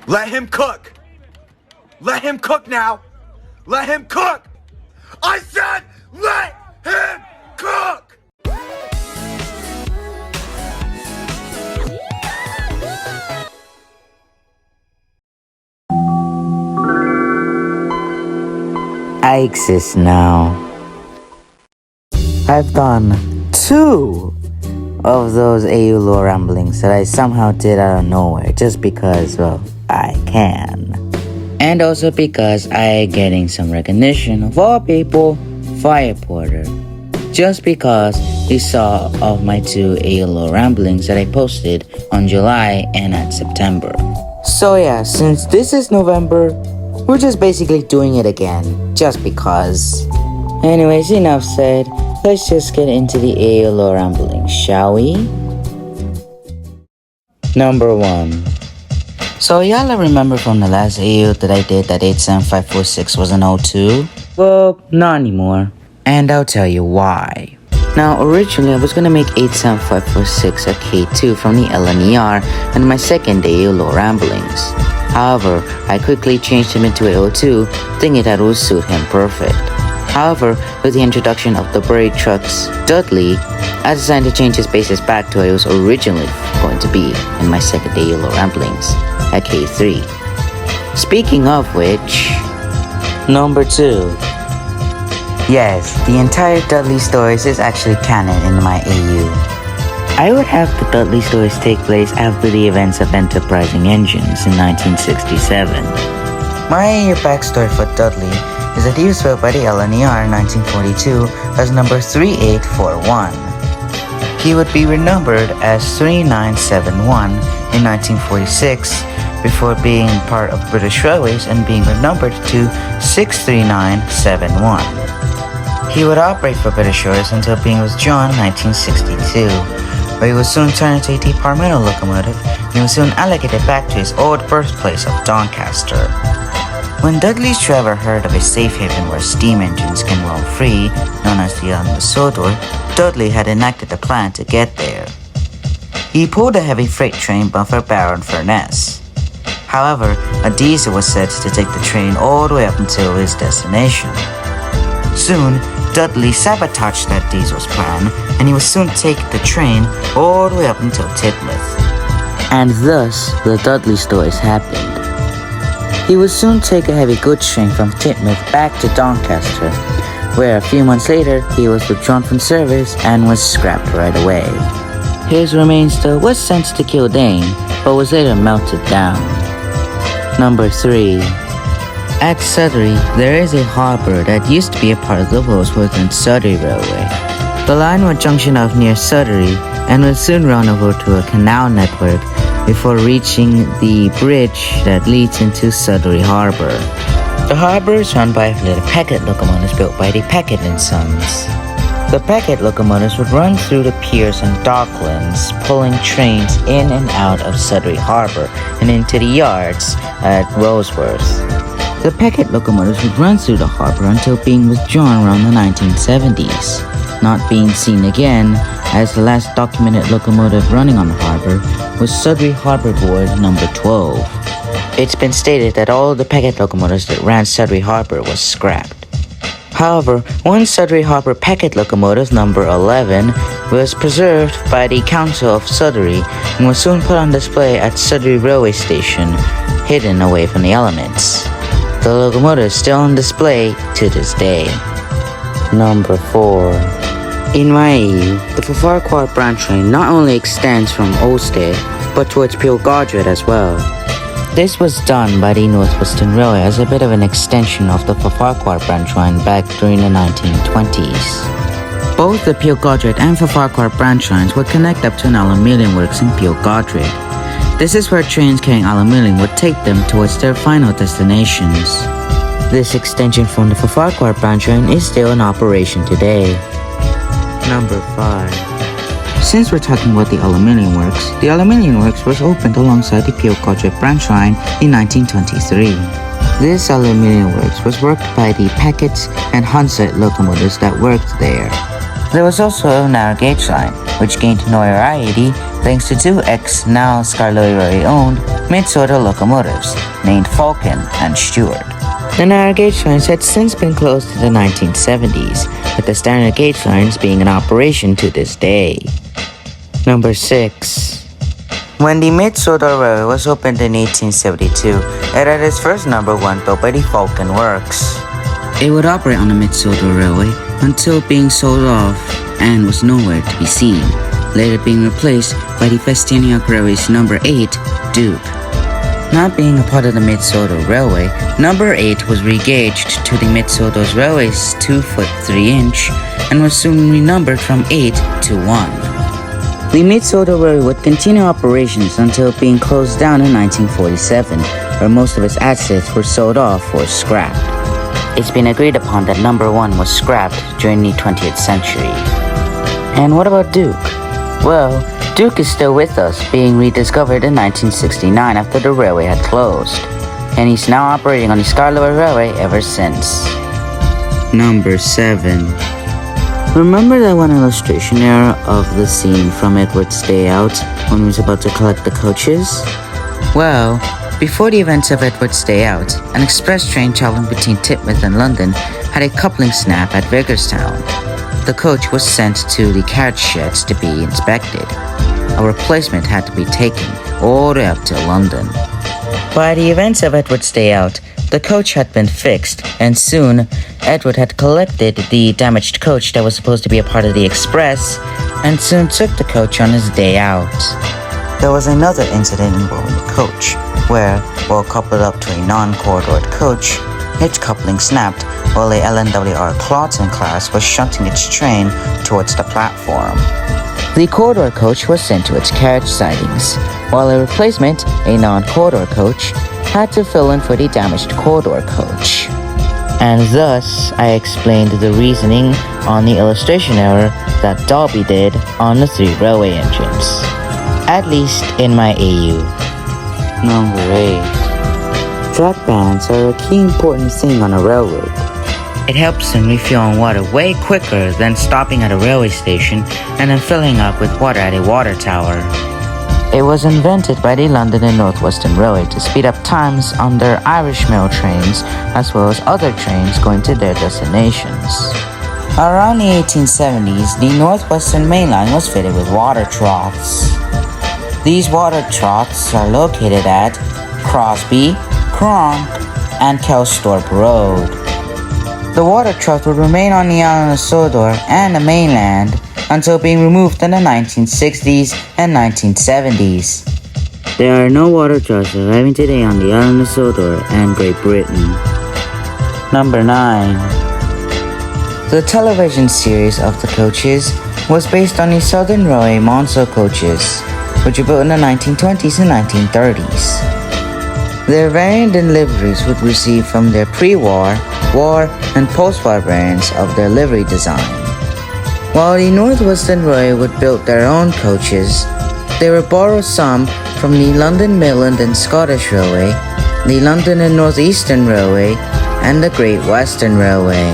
Let him cook! Let him cook now! Let him cook! I said let him cook! I exist now. I've done 2 of those AU lore ramblings that I somehow did out of nowhere just because, well, I can. And also because I getting some recognition of all people, Fire Porter. Just because he saw of my 2 AU lore ramblings that I posted on July and at September. So yeah, since this is November, we're just basically doing it again, just because. Anyways, enough said. Let's just get into the AU lore rambling, shall we? Number 1. So y'all remember from the last AU that I did that 87546 was an O2? Well, not anymore. And I'll tell you why. Now, originally I was gonna make 87546 a K2 from the LNER and my second AU lore ramblings. However, I quickly changed him into a O2, thinking that would suit him perfect. However, with the introduction of the buried trucks, Dudley, I decided to change his basis back to what it was originally going to be in my second AU lore ramblings, at K3. Speaking of which, number 2. Yes, the entire Dudley stories is actually canon in my AU. I would have the Dudley stories take place after the events of Enterprising Engines in 1967. My backstory for Dudley is that he was built by the LNER in 1942 as number 3841. He would be renumbered as 3971 in 1946 before being part of British Railways and being renumbered to 63971. He would operate for British Railways until being withdrawn in 1962. Where he was soon turned into a departmental locomotive, and he was soon allocated back to his old birthplace of Doncaster. When Dudley's driver heard of a safe haven where steam engines can roam free, known as the island of Sodor, Dudley had enacted a plan to get there. He pulled a heavy freight train buffer Baron Furness. However, a diesel was set to take the train all the way up until his destination. Soon, Dudley sabotaged that diesel's plan, and he would soon take the train all the way up until Titmouth. And thus, the Dudley stories happened. He would soon take a heavy goods train from Titmouth back to Doncaster, where a few months later, he was withdrawn from service and was scrapped right away. His remains though was sent to Kildane, but was later melted down. Number 3. At Sudbury, there is a harbour that used to be a part of the Roseworth and Sudbury Railway. The line would junction off near Sudbury and would soon run over to a canal network before reaching the bridge that leads into Sudbury Harbour. The harbour is run by a fleet of packet locomotives built by the Packet & Sons. The packet locomotives would run through the piers and docklands, pulling trains in and out of Sudbury Harbour and into the yards at Roseworth. The packet locomotives would run through the harbour until being withdrawn around the 1970s, not being seen again, as the last documented locomotive running on the harbour was Sudbury Harbour Board number 12. It's been stated that all of the packet locomotives that ran Sudbury Harbour was scrapped. However, one Sudbury Harbour packet locomotive number 11 was preserved by the Council of Sudbury and was soon put on display at Sudbury Railway Station, hidden away from the elements. The locomotive is still on display to this day. Number 4. In my AU, the Ffarquhar branch line not only extends from Olstead, but towards Pilgardred as well. This was done by the North Western Railway as a bit of an extension of the Ffarquhar branch line back during the 1920s. Both the Pilgardred and Ffarquhar branch lines would connect up to an aluminium works in Pilgardred. This is where trains carrying aluminium would take them towards their final destinations. This extension from the Ffarquhar branch line is still in operation today. Number 5. Since we're talking about the aluminium works was opened alongside the Pilgardred branch line in 1923. This aluminium works was worked by the Packet and Hunset locomotives that worked there. There was also a narrow gauge line, which gained notoriety thanks to two now Scarlet-owned mid-Sodor locomotives named Falcon and Stewart. The narrow gauge lines had since been closed in the 1970s, with the standard gauge lines being in operation to this day. Number 6. When the Mid-Sodor Railway was opened in 1872, it had its first number 1 built by the Falcon Works. It would operate on the Mid-Sodor Railway until being sold off and was nowhere to be seen, later being replaced by the Festiniak Railway's number 8, Duke. Not being a part of the Mid-Sodor Railway, number 8 was regauged to the Mid-Sodor Railway's 2 foot 3 inch and was soon renumbered from 8 to 1. The Mid-Sodor Railway would continue operations until being closed down in 1947, where most of its assets were sold off or scrapped. It's been agreed upon that number 1 was scrapped during the 20th century. And what about Duke? Well, Duke is still with us, being rediscovered in 1969 after the railway had closed, and he's now operating on the Scarlet Railway ever since. Number 7. Remember that one illustration error of the scene from Edward's Day Out when he was about to collect the coaches? Well, before the events of Edward's Day Out, an express train traveling between Titmouth and London had a coupling snap at Vicarstown. The coach was sent to the carriage sheds to be inspected. A replacement had to be taken all the way up to London. By the events of Edward's Day Out, the coach had been fixed, and soon Edward had collected the damaged coach that was supposed to be a part of the express, and soon took the coach on his day out. There was another incident involving the coach, where, while coupled up to a non-corridored coach, its coupling snapped while a LNWR Clawson class was shunting its train towards the platform. The corridor coach was sent to its carriage sidings, while a replacement, a non-corridor coach, had to fill in for the damaged corridor coach. And thus, I explained the reasoning on the illustration error that Dolby did on the 3 railway engines. At least in my AU. Number 8. Track bands are a key important thing on a railroad. It helps in refueling water way quicker than stopping at a railway station and then filling up with water at a water tower. It was invented by the London and North Western Railway to speed up times on their Irish mail trains as well as other trains going to their destinations. Around the 1870s, the North Western Main Line was fitted with water troughs. These water troughs are located at Crosby, Cronk, and Kelsthorpe Road. The water trough would remain on the island of Sodor and the mainland until being removed in the 1960s and 1970s. There are no water troughs arriving today on the island of Sodor and Great Britain. Number 9. The television series of the coaches was based on the Southern Railway Monceau coaches, which were built in the 1920s and 1930s. Their variant in liveries would receive from their pre-war, war, and post-war variants of their livery design. While the North Western Railway would build their own coaches, they would borrow some from the London Midland and Scottish Railway, the London and North Eastern Railway, and the Great Western Railway.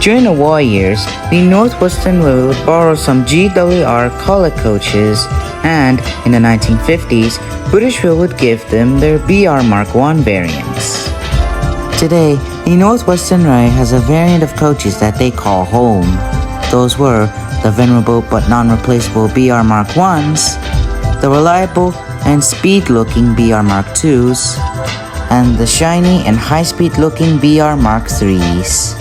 During the war years, the North Western Railway would borrow some GWR Collett coaches, and in the 1950s, British Rail would give them their BR Mark I variants. Today, the North Western Railway has a variant of coaches that they call home. Those were the venerable but non-replaceable BR Mark Is, the reliable and speed-looking BR Mark IIs, and the shiny and high-speed-looking BR Mark IIIs.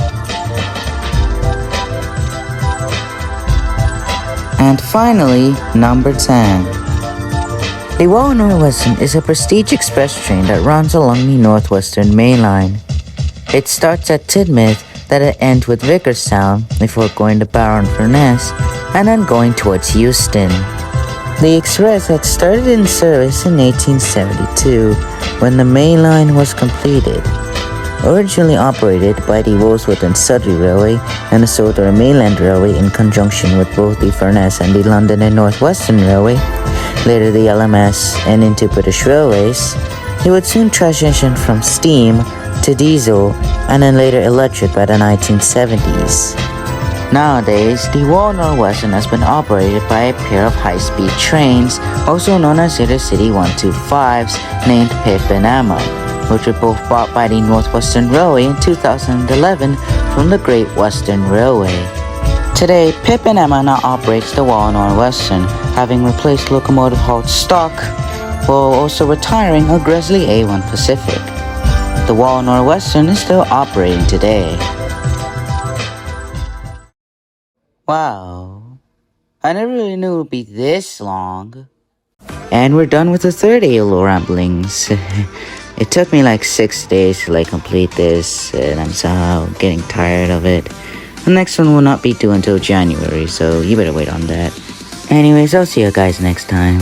And finally, number 10. The Royal Northwestern is a prestige express train that runs along the Northwestern Main Line. It starts at Teignmouth, that it ends with Vicarstown before going to Barrow-in-Furness and then going towards Euston. The express had started in service in 1872 when the main line was completed. Originally operated by the Rosewood and Sudbury Railway and the Sodor Mainland Railway in conjunction with both the Furness and the London and North Western Railway, later the LMS and into British Railways, it would soon transition from steam to diesel and then later electric by the 1970s. Nowadays, the Royal Northwestern has been operated by a pair of high-speed trains, also known as Intercity 125s, named Pip and Emma, which were both bought by the Northwestern Railway in 2011 from the Great Western Railway. Today, Pip and Emma now operates the Royal Northwestern, having replaced locomotive hauled stock, while also retiring a Grizzly A1 Pacific. The Royal Northwestern is still operating today. Wow, I never really knew it would be this long. And we're done with the third ALO ramblings. It took me like 6 days to complete this, and I'm somehow getting tired of it. The next one will not be due until January, so you better wait on that. Anyways, I'll see you guys next time.